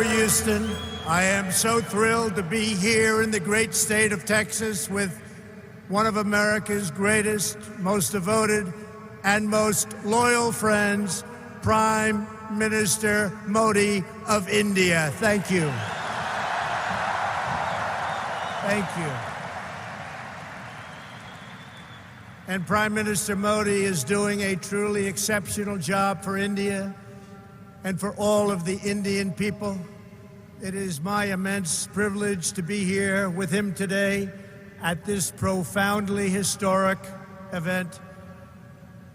for Houston. I am so thrilled to be here in the great state of Texas with one of America's greatest, most devoted, and most loyal friends, Prime Minister Modi of India. Thank you. Thank you. And Prime Minister Modi is doing a truly exceptional job for India and for all of the Indian people. It is my immense privilege to be here with him today at this profoundly historic event.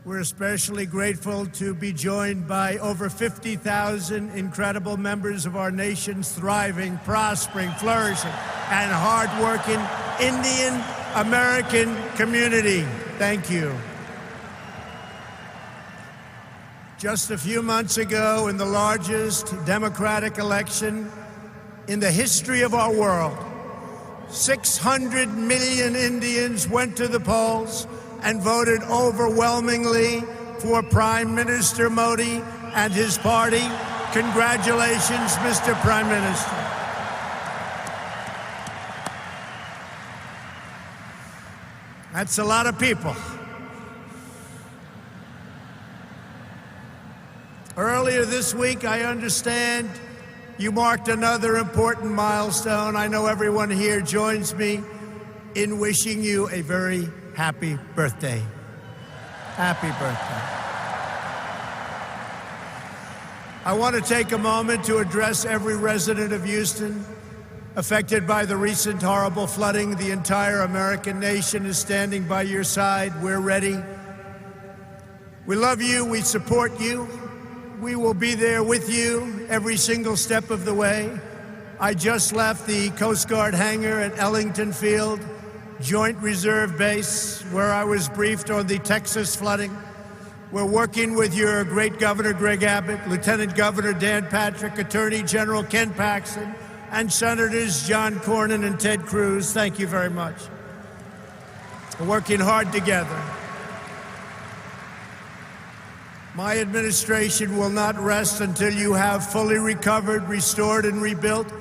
We're especially grateful to be joined by over 50,000 incredible members of our nation's thriving, prospering, flourishing, and hardworking Indian American community. Thank you. Just a few months ago, in the largest democratic election in the history of our world, 600 million Indians went to the polls and voted overwhelmingly for Prime Minister Modi and his party. Congratulations, Mr. Prime Minister. That's a lot of people. Earlier this week, I understand you marked another important milestone. I know everyone here joins me in wishing you a very happy birthday. Happy birthday. I want to take a moment to address every resident of Houston affected by the recent horrible flooding. The entire American nation is standing by your side. We're ready. We love you. We support you. We will be there with you every single step of the way. I just left the Coast Guard hangar at Ellington Field, Joint Reserve Base, where I was briefed on the Texas flooding. We're working with your great Governor Greg Abbott, Lieutenant Governor Dan Patrick, Attorney General Ken Paxton, and Senators John Cornyn and Ted Cruz. Thank you very much. We're working hard together. My administration will not rest until you have fully recovered, restored, and rebuilt.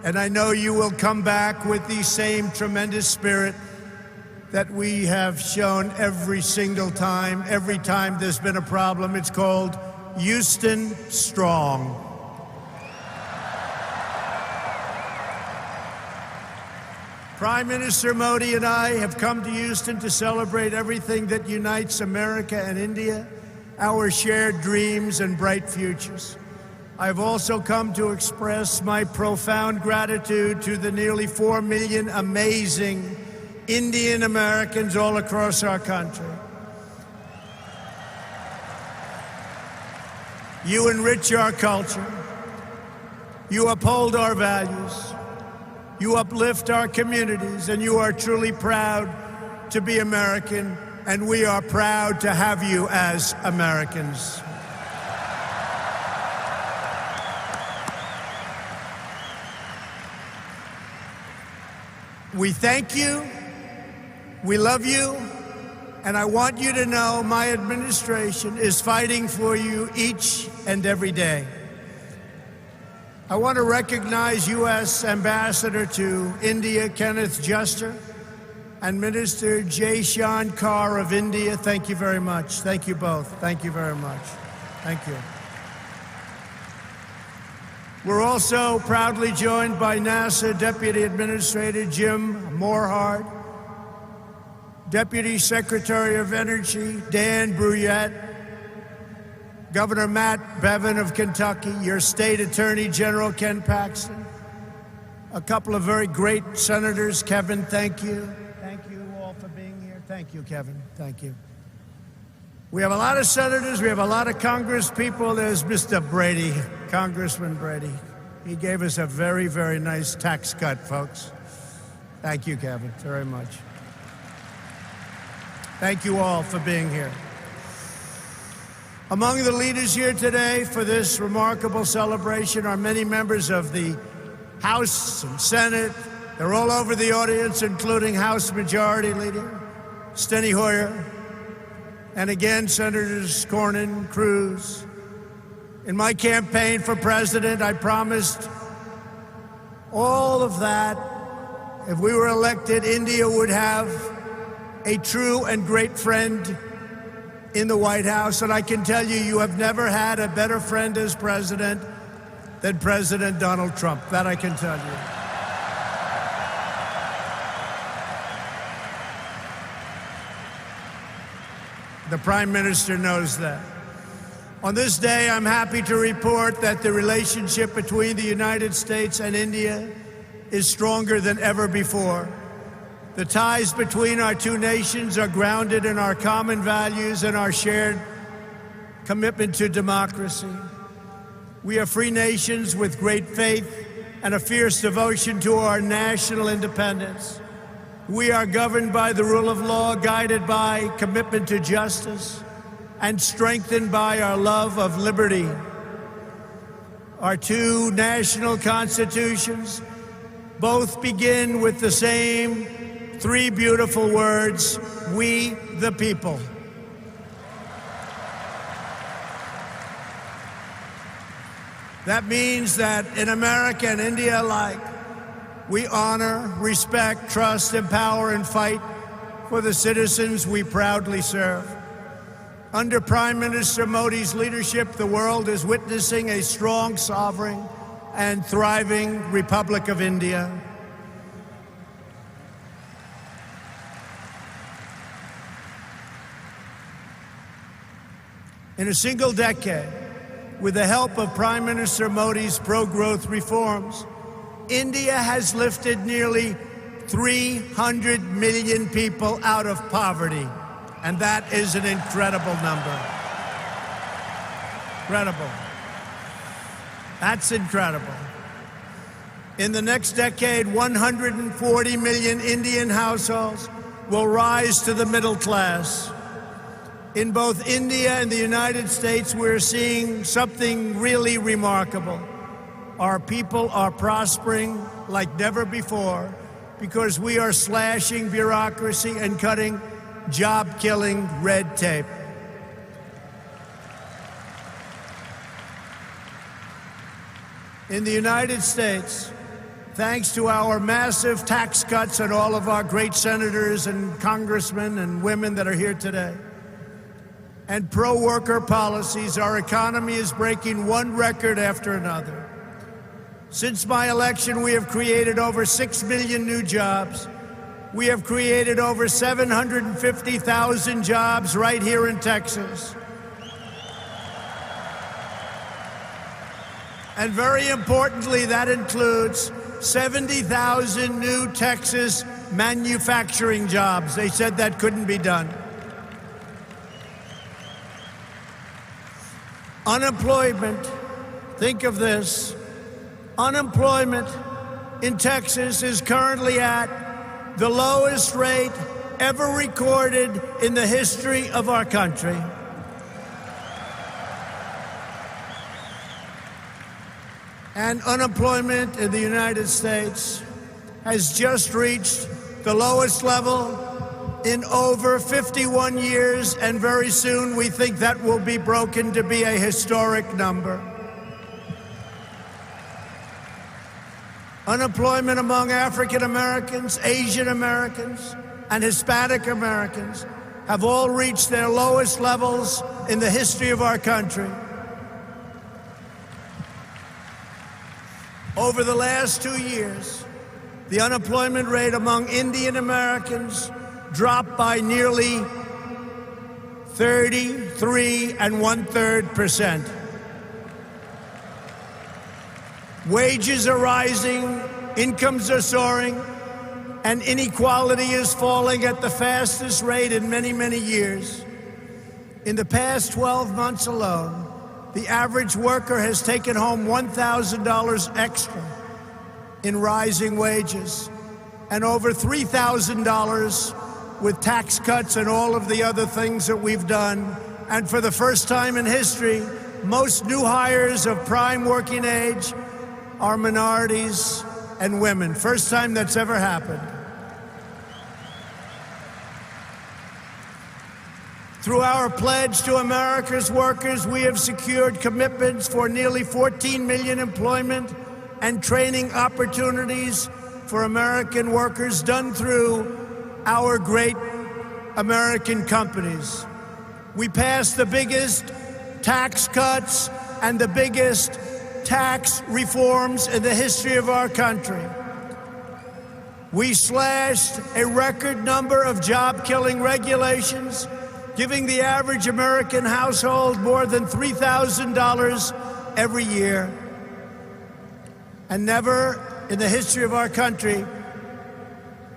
And I know you will come back with the same tremendous spirit that we have shown every single time. Every time there's been a problem, it's called Houston Strong. Prime Minister Modi and I have come to Houston to celebrate everything that unites America and India, our shared dreams and bright futures. I've also come to express my profound gratitude to the nearly 4 million amazing Indian Americans all across our country. You enrich our culture. You uphold our values. You uplift our communities, and you are truly proud to be American, and we are proud to have you as Americans. We thank you, we love you, and I want you to know my administration is fighting for you each and every day. I want to recognize U.S. Ambassador to India, Kenneth Juster, and Minister Jaishankar Carr of India. Thank you very much. Thank you both. Thank you very much. Thank you. We're also proudly joined by NASA Deputy Administrator Jim Morehart, Deputy Secretary of Energy Dan Brouillette, Governor Matt Bevin of Kentucky, your State Attorney General Ken Paxton, a couple of very great senators. Kevin, thank you. Thank you all for being here. Thank you, Kevin. Thank you. We have a lot of senators. We have a lot of Congress people. There's Mr. Brady, Congressman Brady. He gave us a very, very nice tax cut, folks. Thank you, Kevin, very much. Thank you all for being here. Among the leaders here today for this remarkable celebration are many members of the House and Senate. They're all over the audience, including House Majority Leader Steny Hoyer, and again, Senators Cornyn, Cruz. In my campaign for president, I promised All of that, if we were elected, India would have a true and great friend in the White House. And I can tell you, you have never had a better friend as president than President Donald Trump. That I can tell you. The Prime Minister knows that. On this day, I'm happy to report that the relationship between the United States and India is stronger than ever before. The ties between our two nations are grounded in our common values and our shared commitment to democracy. We are free nations with great faith and a fierce devotion to our national independence. We are governed by the rule of law, guided by commitment to justice, and strengthened by our love of liberty. Our two national constitutions both begin with the same three beautiful words: we the people. That means that in America and India alike, we honor, respect, trust, empower, and fight for the citizens we proudly serve. Under Prime Minister Modi's leadership, the world is witnessing a strong, sovereign, and thriving Republic of India. In a single decade, with the help of Prime Minister Modi's pro-growth reforms, India has lifted nearly 300 million people out of poverty. And that is an incredible number. Incredible. That's incredible. In the next decade, 140 million Indian households will rise to the middle class. In both India and the United States, we're seeing something really remarkable. Our people are prospering like never before because we are slashing bureaucracy and cutting job-killing red tape. In the United States, thanks to our massive tax cuts and all of our great senators and congressmen and women that are here today, and pro-worker policies, our economy is breaking one record after another. Since my election, we have created over 6 million new jobs. We have created over 750,000 jobs right here in Texas. And very importantly, that includes 70,000 new Texas manufacturing jobs. They said that couldn't be done. Unemployment, think of this, unemployment in Texas is currently at the lowest rate ever recorded in the history of our country. And unemployment in the United States has just reached the lowest level in over 51 years, and very soon we think that will be broken to be a historic number. Unemployment among African Americans, Asian Americans, and Hispanic Americans have all reached their lowest levels in the history of our country. Over the last 2 years, the unemployment rate among Indian Americans dropped by nearly 33 1/3%. Wages are rising, incomes are soaring, and inequality is falling at the fastest rate in many, many years. In the past 12 months alone, the average worker has taken home $1,000 extra in rising wages, and over $3,000 with tax cuts and all of the other things that we've done. And for the first time in history, most new hires of prime working age are minorities and women. First time that's ever happened. Through our pledge to America's workers, we have secured commitments for nearly 14 million employment and training opportunities for American workers done through our great American companies. We passed the biggest tax cuts and the biggest tax reforms in the history of our country. We slashed a record number of job-killing regulations, giving the average American household more than $3,000 every year. And never in the history of our country,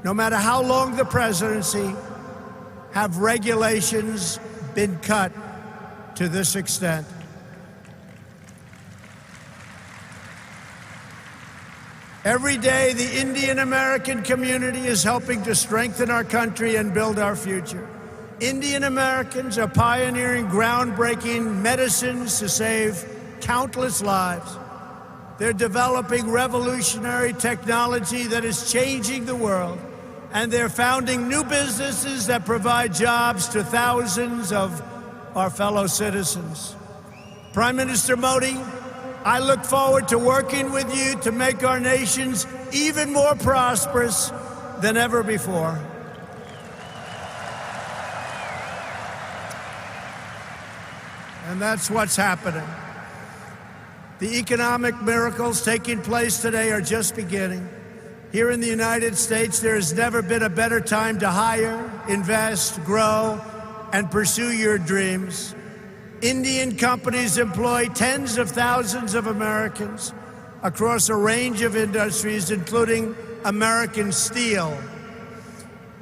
no matter how long the presidency, have regulations been cut to this extent. Every day, the Indian American community is helping to strengthen our country and build our future. Indian Americans are pioneering groundbreaking medicines to save countless lives. They're developing revolutionary technology that is changing the world. And they're founding new businesses that provide jobs to thousands of our fellow citizens. Prime Minister Modi, I look forward to working with you to make our nations even more prosperous than ever before. And that's what's happening. The economic miracles taking place today are just beginning. Here in the United States, there has never been a better time to hire, invest, grow, and pursue your dreams. Indian companies employ tens of thousands of Americans across a range of industries, including American steel.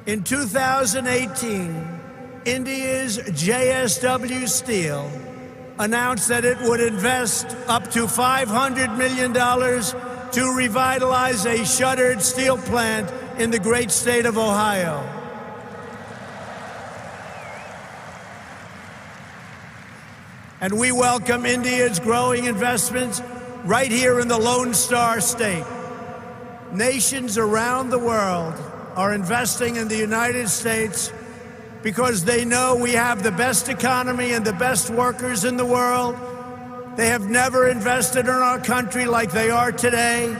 In 2018, India's JSW Steel announced that it would invest up to $500 million to revitalize a shuttered steel plant in the great state of Ohio. And we welcome India's growing investments right here in the Lone Star State. Nations around the world are investing in the United States because they know we have the best economy and the best workers in the world. They have never invested in our country like they are today,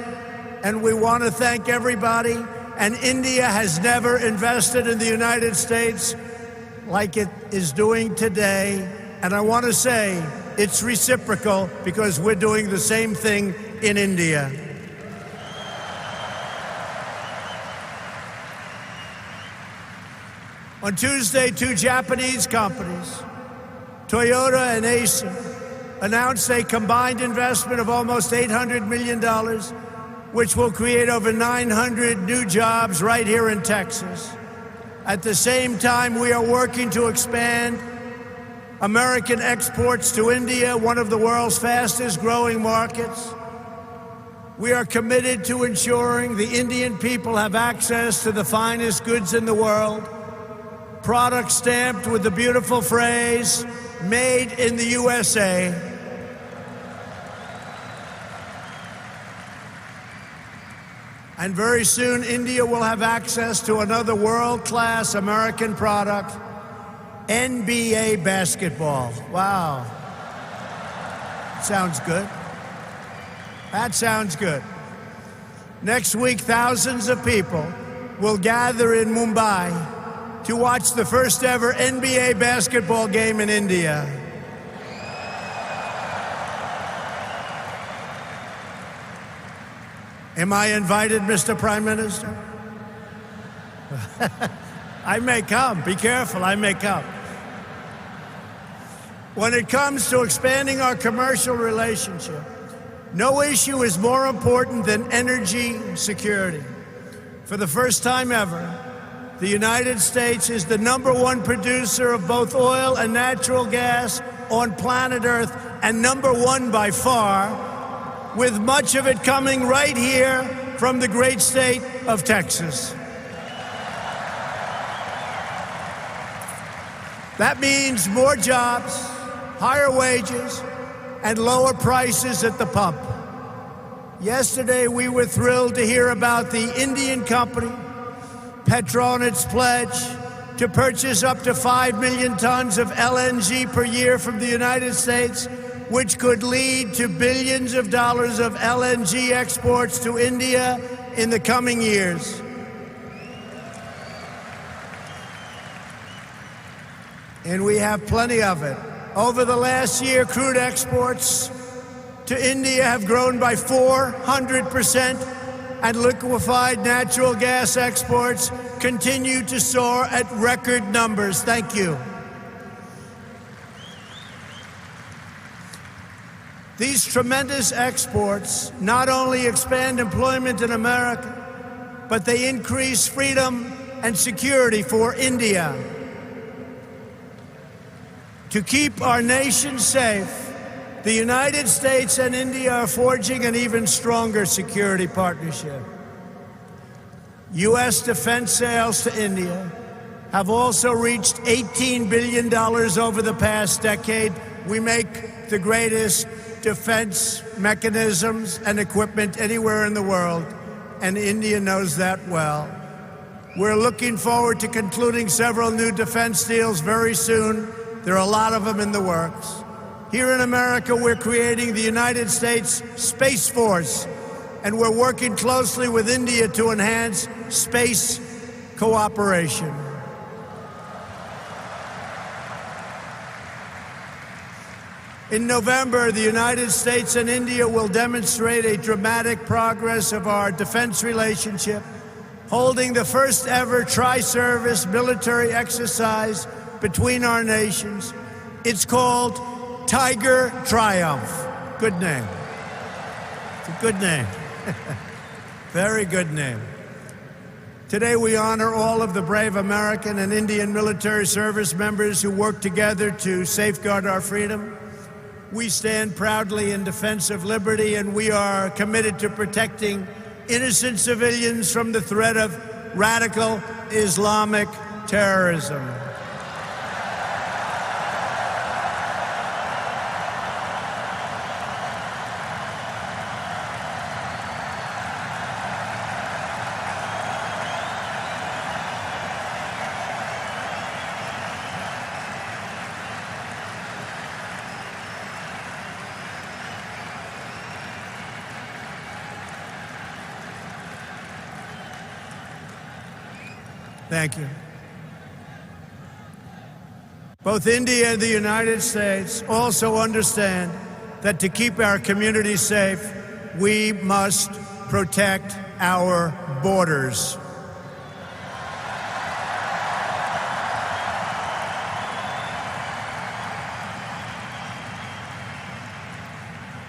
and we want to thank everybody. And India has never invested in the United States like it is doing today. And I want to say it's reciprocal because we're doing the same thing in India. On Tuesday, two Japanese companies, Toyota and Acer, announced a combined investment of almost $800 million, which will create over 900 new jobs right here in Texas. At the same time, we are working to expand American exports to India, one of the world's fastest growing markets. We are committed to ensuring the Indian people have access to the finest goods in the world, products stamped with the beautiful phrase, "Made in the USA." And very soon, India will have access to another world-class American product, NBA basketball. Wow. Sounds good. That sounds good. Next week, thousands of people will gather in Mumbai to watch the first ever NBA basketball game in India. Am I invited, Mr. Prime Minister? I may come. Be careful, I may come. When it comes to expanding our commercial relationship, no issue is more important than energy security. For the first time ever, the United States is the #1 producer of both oil and natural gas on planet Earth, and #1 by far, with much of it coming right here from the great state of Texas. That means more jobs, higher wages, and lower prices at the pump. Yesterday, we were thrilled to hear about the Indian company, Petronet's pledge to purchase up to 5 million tons of LNG per year from the United States, which could lead to billions of dollars of LNG exports to India in the coming years. And we have plenty of it. Over the last year, crude exports to India have grown by 400%, and liquefied natural gas exports continue to soar at record numbers. Thank you. These tremendous exports not only expand employment in America, but they increase freedom and security for India. To keep our nation safe, the United States and India are forging an even stronger security partnership. U.S. defense sales to India have also reached $18 billion over the past decade. We make the greatest defense mechanisms and equipment anywhere in the world, and India knows that well. We're looking forward to concluding several new defense deals very soon. There are a lot of them in the works. Here in America, we're creating the United States Space Force, and we're working closely with India to enhance space cooperation. In November, the United States and India will demonstrate a dramatic progress of our defense relationship, holding the first ever tri-service military exercise between our nations. It's called Tiger Triumph. Good name. It's a good name. Very good name. Today we honor all of the brave American and Indian military service members who work together to safeguard our freedom. We stand proudly in defense of liberty, and we are committed to protecting innocent civilians from the threat of radical Islamic terrorism. Thank you. Both India and the United States also understand that to keep our communities safe, we must protect our borders.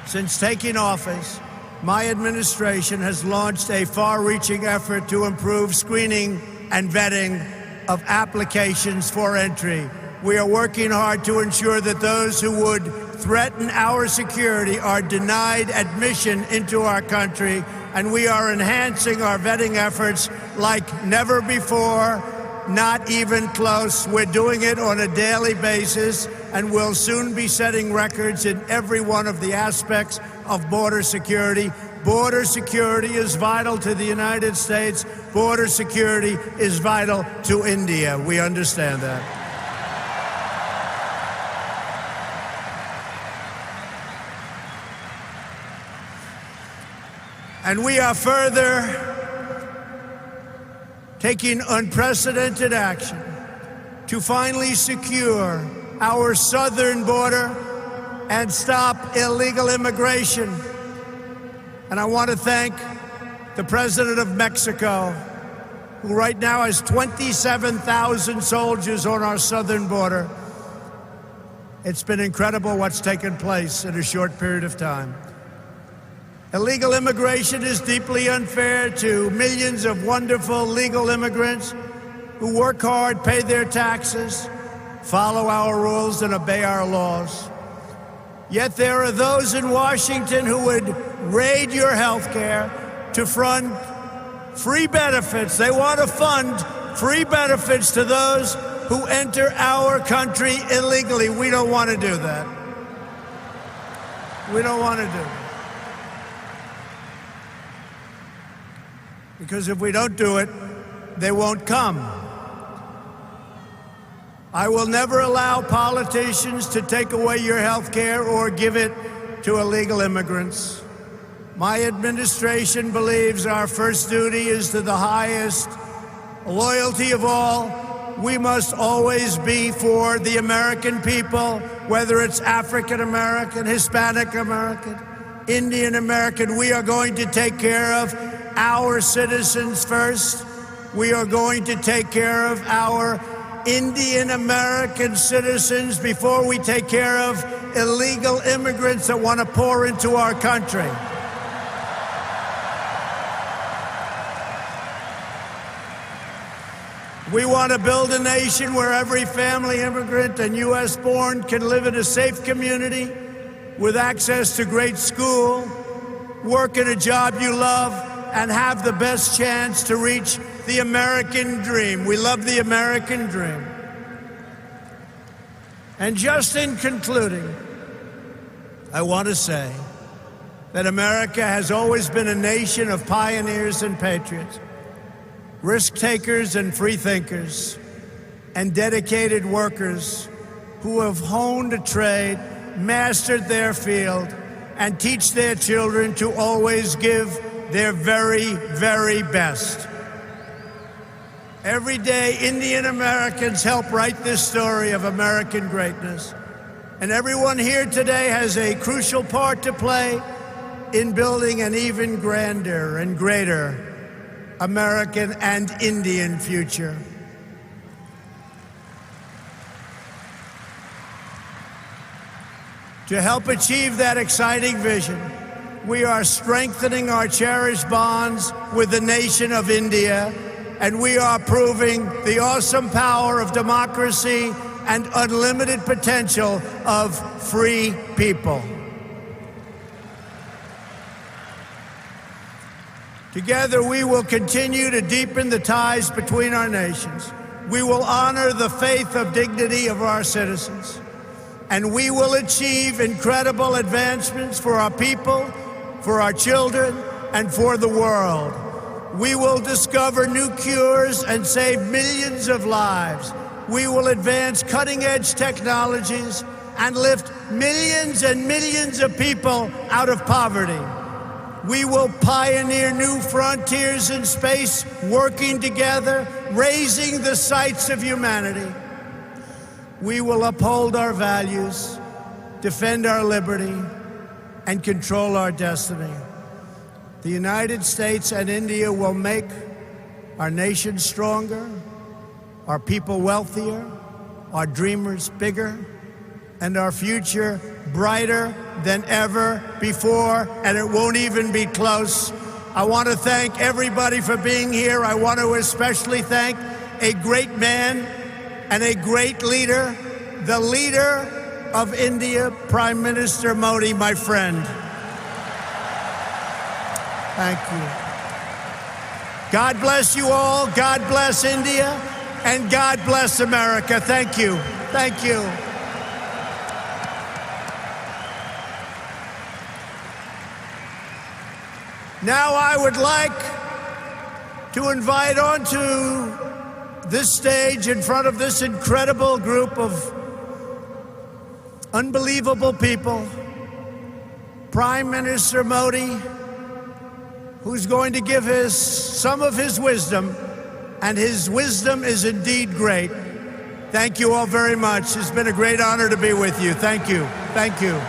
Since taking office, my administration has launched a far-reaching effort to improve screening and vetting of applications for entry. We are working hard to ensure that those who would threaten our security are denied admission into our country, and we are enhancing our vetting efforts like never before, not even close. We're doing it on a daily basis, and we'll soon be setting records in every one of the aspects of border security. Border security is vital to the United States. Border security is vital to India. We understand that. And we are further taking unprecedented action to finally secure our southern border and stop illegal immigration. And I want to thank the President of Mexico, who right now has 27,000 soldiers on our southern border. It's been incredible what's taken place in a short period of time. Illegal immigration is deeply unfair to millions of wonderful legal immigrants who work hard, pay their taxes, follow our rules, and obey our laws. Yet there are those in Washington who would raid your health care to fund free benefits. They want to fund free benefits to those who enter our country illegally. We don't want to do that. We don't want to do it. Because if we don't do it, they won't come. I will never allow politicians to take away your health care or give it to illegal immigrants. My administration believes our first duty is to the highest loyalty of all. We must always be for the American people, whether it's African American, Hispanic American, Indian American. We are going to take care of our citizens first. We are going to take care of our Indian American citizens before we take care of illegal immigrants that want to pour into our country. We want to build a nation where every family immigrant and U.S. born can live in a safe community with access to great school, work in a job you love, and have the best chance to reach the American dream. We love the American dream. And just in concluding, I want to say that America has always been a nation of pioneers and patriots, risk takers and free thinkers, and dedicated workers who have honed a trade, mastered their field, and teach their children to always give their very, very best. Every day, Indian Americans help write this story of American greatness. And everyone here today has a crucial part to play in building an even grander and greater American and Indian future. To help achieve that exciting vision, we are strengthening our cherished bonds with the nation of India, and we are proving the awesome power of democracy and unlimited potential of free people. Together, we will continue to deepen the ties between our nations. We will honor the faith of dignity of our citizens, and we will achieve incredible advancements for our people, for our children, and for the world. We will discover new cures and save millions of lives. We will advance cutting-edge technologies and lift millions and millions of people out of poverty. We will pioneer new frontiers in space, working together, raising the sights of humanity. We will uphold our values, defend our liberty, and control our destiny. The United States and India will make our nation stronger, our people wealthier, our dreamers bigger, and our future brighter than ever before, and it won't even be close. I want to thank everybody for being here. I want to especially thank a great man and a great leader, the leader of India, Prime Minister Modi, my friend. Thank you. God bless you all. God bless India. And God bless America. Thank you. Thank you. Now I would like to invite onto this stage in front of this incredible group of unbelievable people, Prime Minister Modi, who's going to give some of his wisdom, and his wisdom is indeed great. Thank you all very much. It's been a great honor to be with you. Thank you. Thank you.